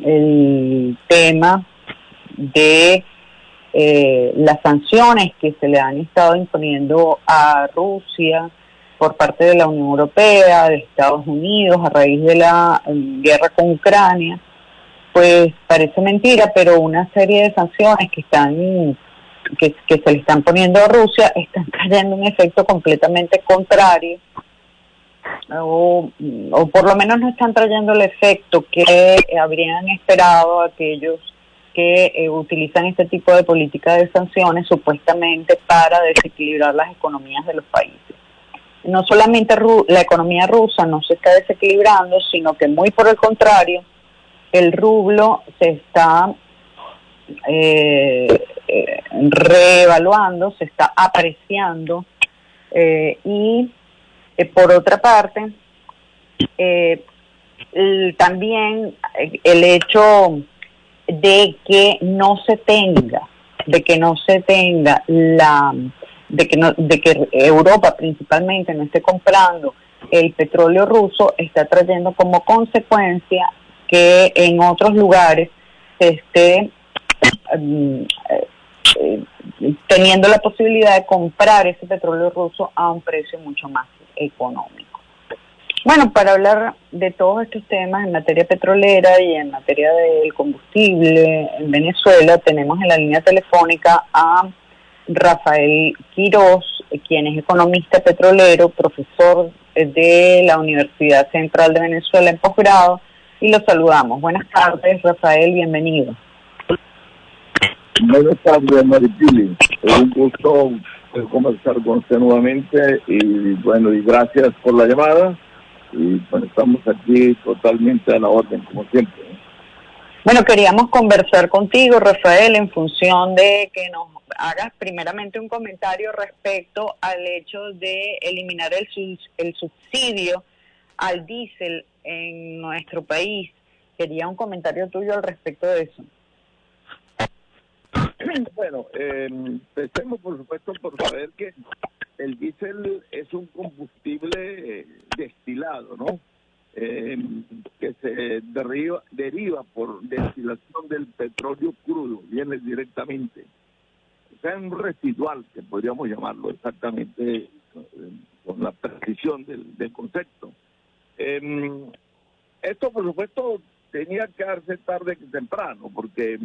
el tema de las sanciones que se le han estado imponiendo a Rusia por parte de la Unión Europea, de Estados Unidos, a raíz de la guerra con Ucrania, pues parece mentira, pero una serie de sanciones que se le están poniendo a Rusia están trayendo un efecto completamente contrario, o por lo menos no están trayendo el efecto que habrían esperado aquellos que utilizan este tipo de política de sanciones supuestamente para desequilibrar las economías de los países. No solamente la economía rusa no se está desequilibrando, sino que muy por el contrario, el rublo se está reevaluando, se está apreciando, y por otra parte, también el hecho de que no se tenga de que Europa principalmente no esté comprando el petróleo ruso, está trayendo como consecuencia que en otros lugares se esté teniendo la posibilidad de comprar ese petróleo ruso a un precio mucho más económico. Bueno, para hablar de todos estos temas en materia petrolera y en materia del combustible en Venezuela, tenemos en la línea telefónica a Rafael Quiroz, quien es economista petrolero, profesor de la Universidad Central de Venezuela en posgrado, y lo saludamos. Buenas tardes, Rafael, bienvenido. Buenas tardes, Maripili. Es un gusto conversar con usted nuevamente y bueno, y gracias por la llamada. Y bueno, estamos aquí totalmente a la orden, como siempre. Bueno, queríamos conversar contigo, Rafael, en función de que nos hagas primeramente un comentario respecto al hecho de eliminar el subsidio al diésel en nuestro país. Quería un comentario tuyo al respecto de eso. Bueno, empecemos por supuesto por saber que el diésel es un combustible destilado, ¿no? Que se deriva por destilación del petróleo crudo, viene directamente. O sea, un residual, que podríamos llamarlo exactamente con la precisión del concepto. Esto, por supuesto, tenía que darse tarde que temprano, porque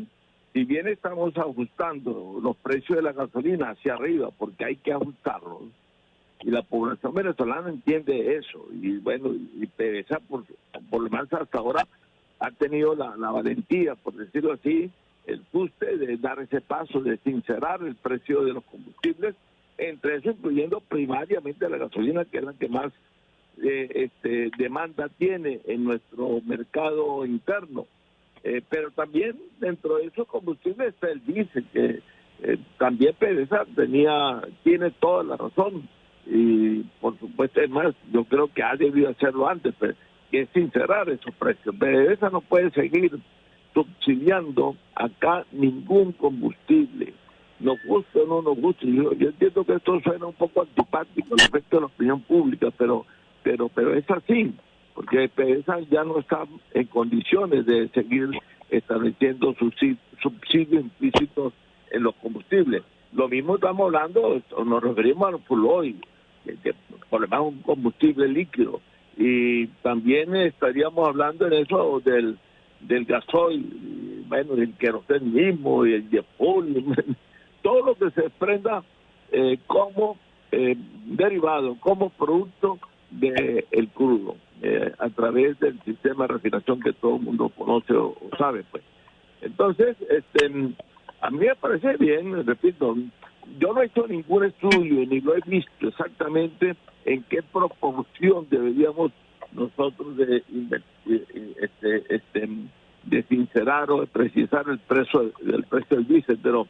si bien estamos ajustando los precios de la gasolina hacia arriba, porque hay que ajustarlos, y la población venezolana entiende eso, y bueno, y PDVSA por lo menos hasta ahora ha tenido la valentía, por decirlo así, el fuste de dar ese paso, de sincerar el precio de los combustibles, entre eso incluyendo primariamente la gasolina, que es la que más demanda tiene en nuestro mercado interno. Pero también dentro de esos combustibles está el diésel, que también PDVSA tiene toda la razón, y por supuesto, es más, yo creo que ha debido hacerlo antes, pero que es sincerar esos precios. PDVSA no puede seguir subsidiando acá ningún combustible, nos guste o no nos guste. Yo entiendo que esto suena un poco antipático respecto a la opinión pública, pero es así, porque PDVSA ya no está en condiciones de seguir estableciendo subsidios implícitos en los combustibles. Lo mismo estamos hablando, nos referimos al fuel oil, que por lo menos un combustible líquido, y también estaríamos hablando en eso del gasoil, bueno, del queroseno mismo, y el diésel, todo lo que se desprenda como derivado, como producto del crudo, a través del sistema de refinación que todo el mundo conoce o sabe, pues. Entonces, a mí me parece bien, repito, yo no he hecho ningún estudio ni lo he visto exactamente en qué proporción deberíamos nosotros de sincerar o de precisar el precio del diésel, pero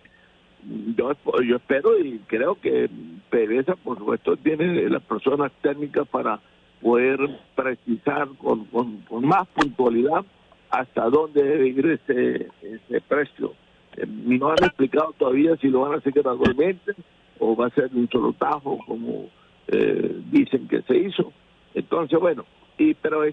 yo espero y creo que PDVSA, por supuesto, tiene las personas técnicas para poder precisar con más puntualidad hasta dónde debe ir ese precio. No han explicado todavía si lo van a hacer gradualmente o va a ser un solo tajo, como dicen que se hizo. Entonces, bueno, pero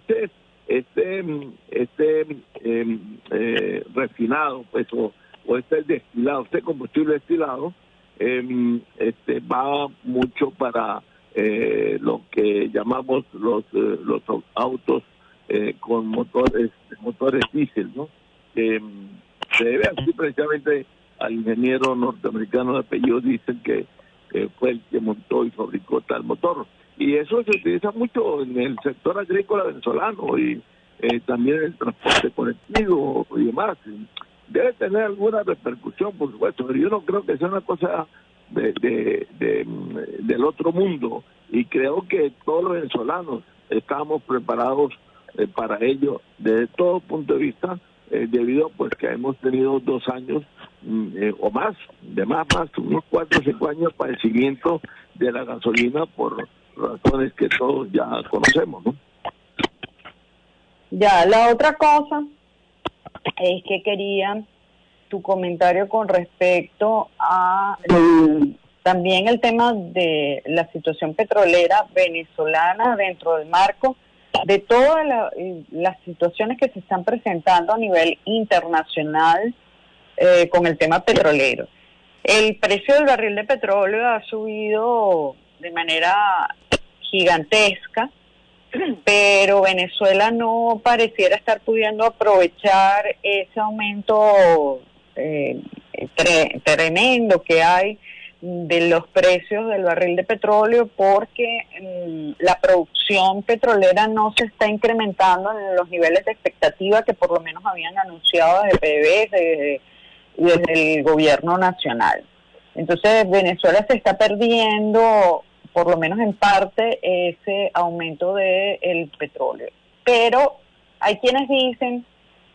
refinado, pues, o este destilado, este combustible destilado, va mucho para lo que llamamos los autos con motores diésel, ¿no? Se debe así precisamente al ingeniero norteamericano de apellido Diesel que fue el que montó y fabricó tal motor. Y eso se utiliza mucho en el sector agrícola venezolano y también en el transporte colectivo y demás. Debe tener alguna repercusión, por supuesto, pero yo no creo que sea una cosa del otro mundo, y creo que todos los venezolanos estamos preparados para ello desde todo punto de vista, debido pues que hemos tenido 2 años o más, unos 4 o 5 años de padecimiento de la gasolina por razones que todos ya conocemos, ¿no? Ya, la otra cosa es que quería tu comentario con respecto a también el tema de la situación petrolera venezolana dentro del marco de todas las situaciones que se están presentando a nivel internacional con el tema petrolero. El precio del barril de petróleo ha subido de manera gigantesca, pero Venezuela no pareciera estar pudiendo aprovechar ese aumento tremendo que hay de los precios del barril de petróleo, porque la producción petrolera no se está incrementando en los niveles de expectativa que por lo menos habían anunciado desde PDVSA, desde el gobierno nacional. Entonces Venezuela se está perdiendo, por lo menos en parte, ese aumento del petróleo. Pero hay quienes dicen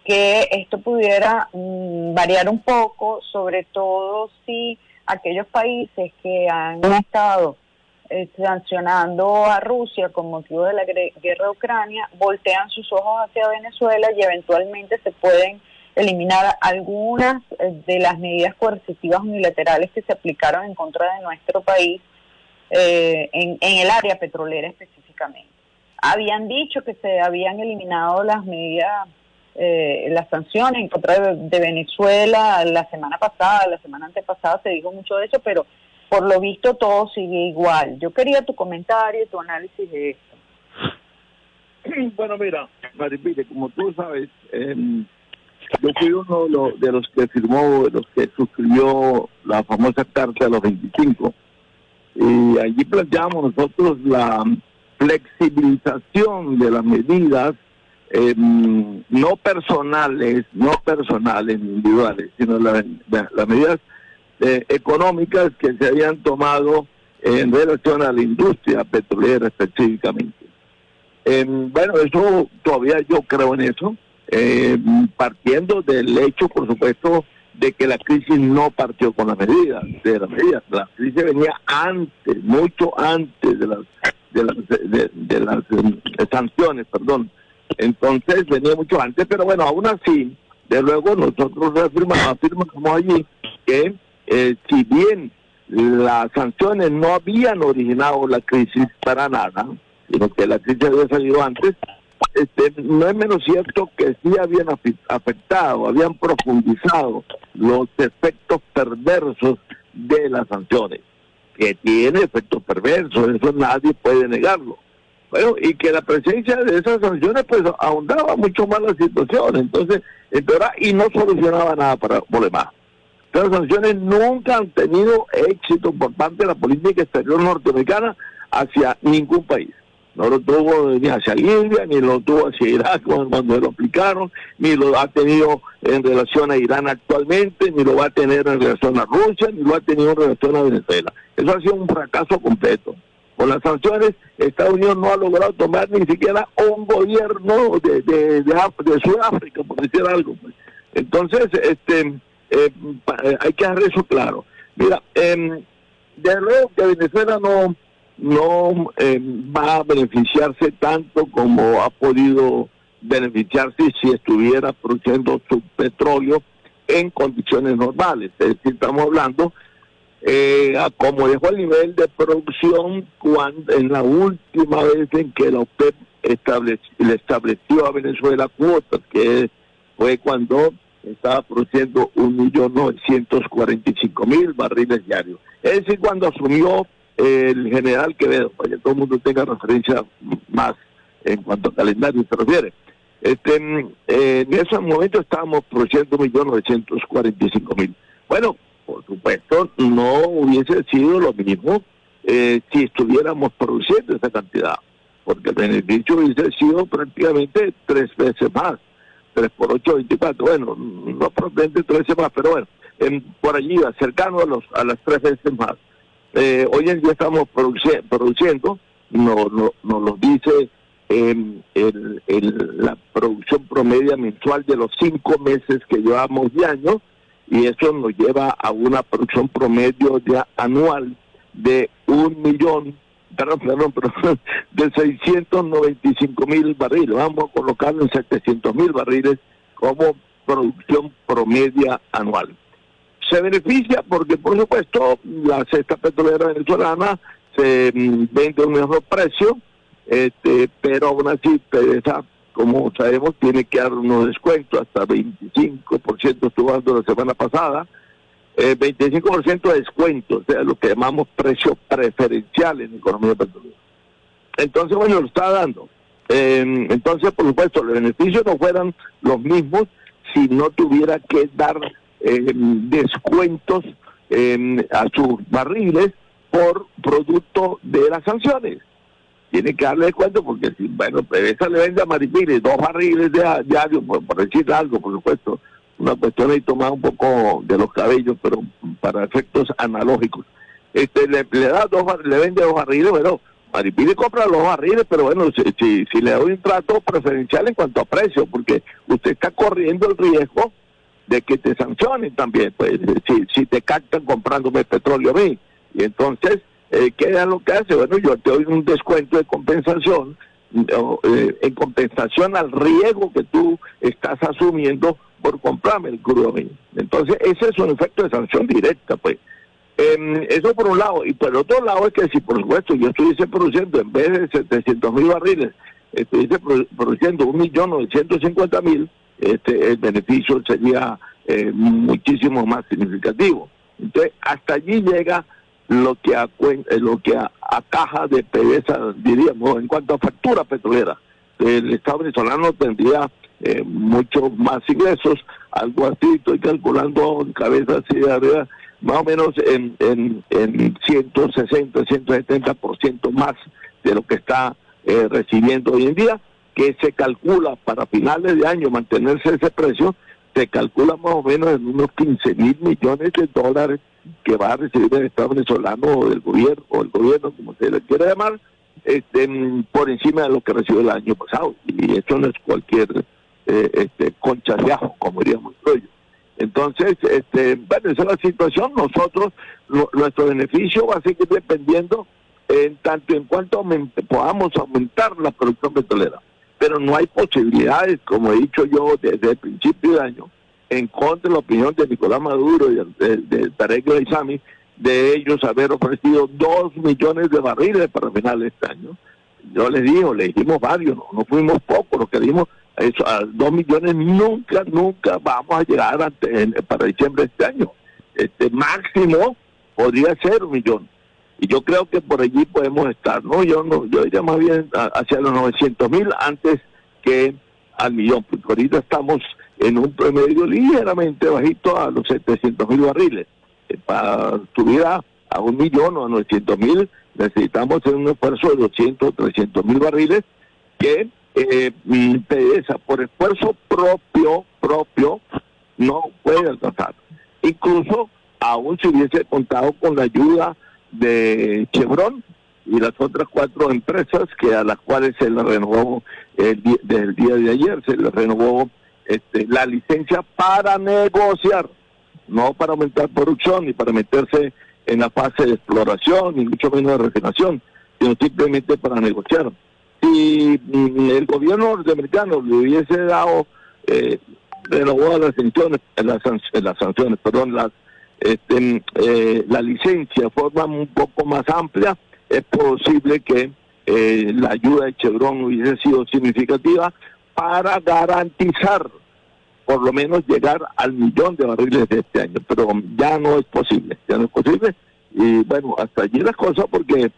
que esto pudiera variar un poco, sobre todo si aquellos países que han estado sancionando a Rusia con motivo de la guerra de Ucrania voltean sus ojos hacia Venezuela y eventualmente se pueden eliminar algunas de las medidas coercitivas unilaterales que se aplicaron en contra de nuestro país en el área petrolera específicamente. Habían dicho que se habían eliminado las medidas, las sanciones en contra de Venezuela la semana pasada, la semana antepasada se dijo mucho de eso, pero por lo visto todo sigue igual. Yo quería tu comentario y tu análisis de esto. Bueno, mira, Maripile, como tú sabes, yo fui uno de los que firmó, de los que suscribió la famosa Carta de los 25. Y allí planteamos nosotros la flexibilización de las medidas, no personales individuales, sino las medidas económicas que se habían tomado en relación a la industria petrolera específicamente. Bueno, eso todavía yo creo en eso, partiendo del hecho, por supuesto, de que la crisis no partió con las medidas. La crisis venía antes, mucho antes de las sanciones, perdón. Entonces venía mucho antes, pero bueno, aún así, de luego nosotros afirmamos allí que si bien las sanciones no habían originado la crisis para nada, sino que la crisis había salido antes, no es menos cierto que sí habían afectado, habían profundizado los efectos perversos de las sanciones, que tiene efectos perversos, eso nadie puede negarlo. Bueno, y que la presencia de esas sanciones pues ahondaba mucho más la situación, entonces empeoraba y no solucionaba nada para por demás. Las sanciones nunca han tenido éxito por parte de la política exterior norteamericana hacia ningún país. No lo tuvo ni hacia Libia, ni lo tuvo hacia Irak cuando lo aplicaron, ni lo ha tenido en relación a Irán actualmente, ni lo va a tener en relación a Rusia, ni lo ha tenido en relación a Venezuela. Eso ha sido un fracaso completo. Con las sanciones, Estados Unidos no ha logrado tomar ni siquiera un gobierno de Sudáfrica, por decir algo. Entonces, hay que dejar eso claro. Mira, de luego que Venezuela no va a beneficiarse tanto como ha podido beneficiarse si estuviera produciendo su petróleo en condiciones normales. Es decir, estamos hablando como dejó el nivel de producción en la última vez en que la OPEP le estableció a Venezuela cuotas, que fue cuando estaba produciendo 1.945.000 barriles diarios. Es decir, cuando asumió el general Quevedo, para que todo el mundo tenga referencia más en cuanto a calendario se refiere. En ese momento estábamos produciendo 1.945.000. Bueno, por supuesto, no hubiese sido lo mismo si estuviéramos produciendo esa cantidad, porque el beneficio hubiese sido prácticamente 3 veces más, 3 por 8, 24, bueno, no probablemente 3 veces más, pero bueno, por allí, cercano a las 3 veces más. Hoy en día estamos produciendo, nos lo dice la producción promedia mensual de los 5 meses que llevamos de año, y eso nos lleva a una producción promedio anual de 695.000 barriles. Vamos a colocarlo en 700.000 barriles como producción promedia anual. Se beneficia porque, por supuesto, la cesta petrolera venezolana se vende a un mejor precio, pero aún así PDVSA, como sabemos, tiene que dar unos descuentos, hasta 25% estuvo dando la semana pasada, 25% de descuento, o sea, lo que llamamos precio preferencial en economía petrolera. Entonces, bueno, lo está dando. Entonces, por supuesto, los beneficios no fueran los mismos si no tuviera que dar descuentos a sus barriles por producto de las sanciones. Tiene que darle descuento porque, si, bueno, PDVSA le vende a Maripili 2 barriles diarios, por decir algo, por supuesto, una cuestión ahí tomada un poco de los cabellos, pero para efectos analógicos. Le vende 2 barriles, bueno, Maripili compra los barriles, pero bueno, si le doy un trato preferencial en cuanto a precio, porque usted está corriendo el riesgo de que te sancionen también, pues si te captan comprándome petróleo a mí. Y entonces, ¿qué es lo que hace? Bueno, yo te doy un descuento de compensación, en compensación al riesgo que tú estás asumiendo por comprarme el crudo a mí. Entonces, ese es un efecto de sanción directa, pues. Eso por un lado. Y por el otro lado es que si, por supuesto, yo estuviese produciendo, en vez de 700.000 barriles, estuviese produciendo 1.950.000, el beneficio sería muchísimo más significativo. Entonces, hasta allí llega lo que a caja de PDVSA, diríamos, en cuanto a factura petrolera. El Estado venezolano tendría mucho más ingresos, algo así, estoy calculando en cabeza así de arriba, más o menos en 160, 170% más de lo que está recibiendo hoy en día, que se calcula para finales de año mantenerse ese precio, se calcula más o menos en unos 15.000 millones de dólares que va a recibir el Estado venezolano o el gobierno, como se le quiera llamar, por encima de lo que recibió el año pasado. Y eso no es cualquier concha de ajo, como diríamos yo. Entonces, bueno, esa es la situación. Nosotros, nuestro beneficio va a seguir dependiendo en tanto en cuanto podamos aumentar la producción petrolera. Pero no hay posibilidades, como he dicho yo desde el principio de año, en contra de la opinión de Nicolás Maduro y de Tarek El Aissami, de ellos haber ofrecido 2 millones de barriles para finales de este año. Yo les dijimos varios, no fuimos pocos, lo que dimos eso, a 2 millones nunca vamos a llegar para diciembre de este año. Máximo podría ser 1 millón. Y yo creo que por allí podemos estar, ¿no? Yo diría más bien hacia los 900.000 antes que al millón, porque ahorita estamos en un promedio ligeramente bajito a los 700.000 barriles. Para subir a 1 millón o a 900.000 necesitamos hacer un esfuerzo de 200 o 300.000 barriles que PDVSA por esfuerzo propio no puede alcanzar. Incluso aún si hubiese contado con la ayuda de Chevron y las otras 4 empresas a las cuales se les renovó desde el día de ayer, se les renovó la licencia para negociar, no para aumentar producción ni para meterse en la fase de exploración ni mucho menos de refinación, sino simplemente para negociar. Si el gobierno norteamericano le hubiese dado renovó las sanciones, la licencia de forma un poco más amplia, es posible que la ayuda de Chevron hubiese sido significativa para garantizar por lo menos llegar al 1.000.000 de barriles de este año, pero ya no es posible, y bueno, hasta allí las cosas porque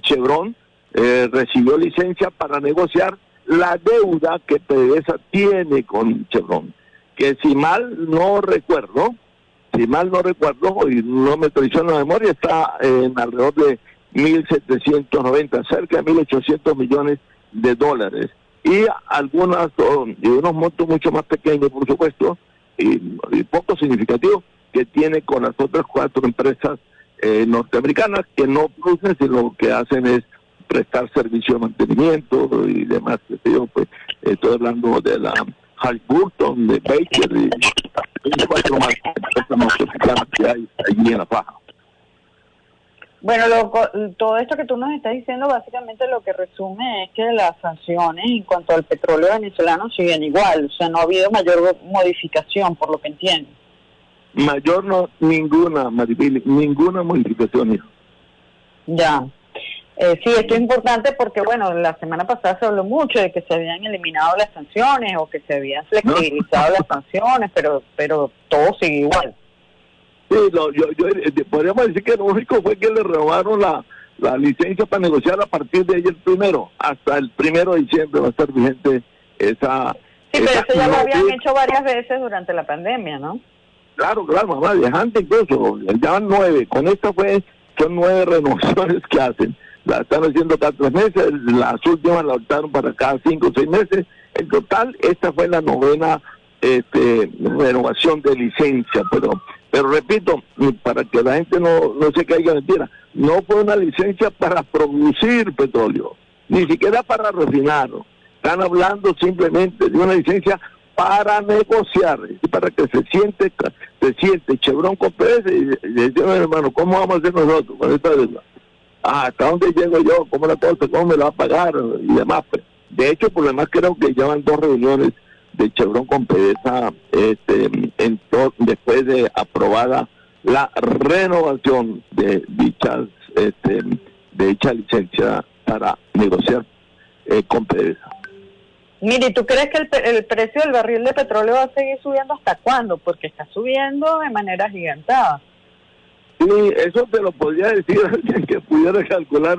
Chevron recibió licencia para negociar la deuda que PDVSA tiene con Chevron, que si mal no recuerdo, y no me traiciona la memoria, está en alrededor de 1.790, cerca de 1.800 millones de dólares. Y y unos montos mucho más pequeños, por supuesto, y poco significativos, que tiene con las otras 4 empresas norteamericanas que no producen, sino que hacen es prestar servicio de mantenimiento y demás. Pues, estoy hablando de la Halliburton, de Baker y 4 más empresas norteamericanas que hay allí en la faja. Bueno, todo esto que tú nos estás diciendo básicamente lo que resume es que las sanciones en cuanto al petróleo venezolano siguen igual, o sea, no ha habido mayor modificación, por lo que entiendo. Ninguna, Maripili, ninguna modificación. Ya. Sí, esto es importante porque, bueno, la semana pasada se habló mucho de que se habían eliminado las sanciones o que se habían flexibilizado las sanciones, pero todo sigue igual. Sí, podríamos decir que lo único fue que le renovaron la licencia para negociar a partir de ayer hasta el 1 de diciembre va a estar vigente esa... Sí, pero eso ya lo habían hecho varias veces durante la pandemia, ¿no? Claro, mamá, viajante incluso, ya van 9, con esta son 9 renovaciones que hacen, la están haciendo cada 3 meses, las últimas la optaron para cada 5 o 6 meses, en total esta fue la 9ª renovación de licencia, pero repito, para que la gente no se caiga en mentira, no fue una licencia para producir petróleo, ni siquiera para refinarlo. Están hablando simplemente de una licencia para negociar, y para que se siente Chevron con PDVSA y decimos, hermano, ¿cómo vamos a hacer nosotros con esta deuda? ¿Hasta dónde llego yo? ¿Cómo la cosa? ¿Cómo me la va a pagar? Y demás. Pues. De hecho, por lo demás creo que llevan 2 reuniones de Chevron con PDVSA después de aprobada la renovación de dicha licencia para negociar con PDVSA. Mire, ¿tú crees que el precio del barril de petróleo va a seguir subiendo hasta cuándo? Porque está subiendo de manera gigantada. Sí, eso te lo podría decir alguien que pudiera calcular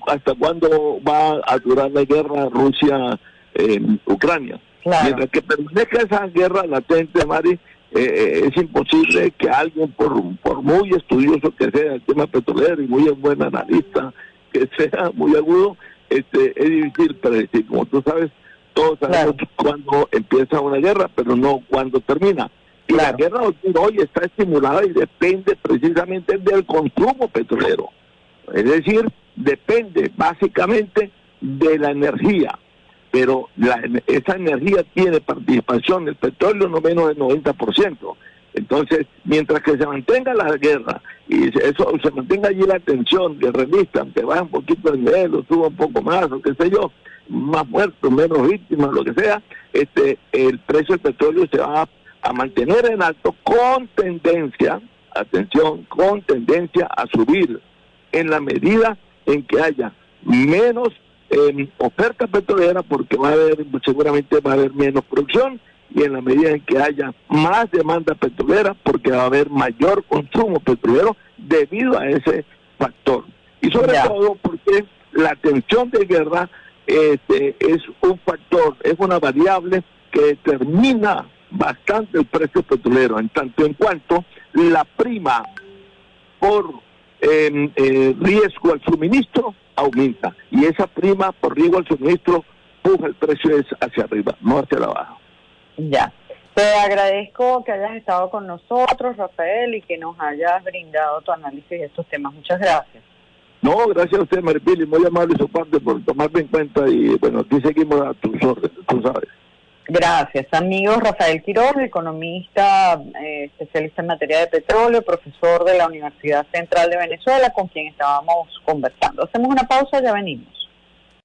hasta cuándo va a durar la guerra Rusia-Ucrania. Claro. Mientras que permanezca esa guerra latente, Mari, es imposible que alguien, por muy estudioso que sea el tema petrolero y muy buen analista, que sea muy agudo, es difícil predecir. Como tú sabes, todos sabemos cuándo empieza una guerra, pero no cuándo termina. Y la guerra hoy está estimulada y depende precisamente del consumo petrolero. Es decir, depende básicamente de la energía. Pero esa energía tiene participación del petróleo no menos del 90%. Entonces, mientras que se mantenga la guerra y eso se mantenga allí la tensión, que revistan, que baja un poquito el nivel, o suba un poco más, o qué sé yo, más muertos, menos víctimas, lo que sea, el precio del petróleo se va a mantener en alto con tendencia, atención, con tendencia a subir en la medida en que haya menos oferta petrolera, porque seguramente va a haber menos producción, y en la medida en que haya más demanda petrolera, porque va a haber mayor consumo petrolero debido a ese factor. Y sobre todo porque la tensión de guerra es un factor, es una variable que determina bastante el precio petrolero, en tanto en cuanto la prima por riesgo al suministro aumenta, y esa prima por riesgo al suministro puja el precio hacia arriba, no hacia la baja. Ya. Te agradezco que hayas estado con nosotros, Rafael, y que nos hayas brindado tu análisis de estos temas. Muchas gracias. No, gracias a usted, Maripili, muy amable de su parte por tomarme en cuenta, y bueno, aquí seguimos a tus órdenes, tú sabes. Gracias, amigos. Rafael Quiroz, economista, especialista en materia de petróleo, profesor de la Universidad Central de Venezuela, con quien estábamos conversando. Hacemos una pausa, ya venimos.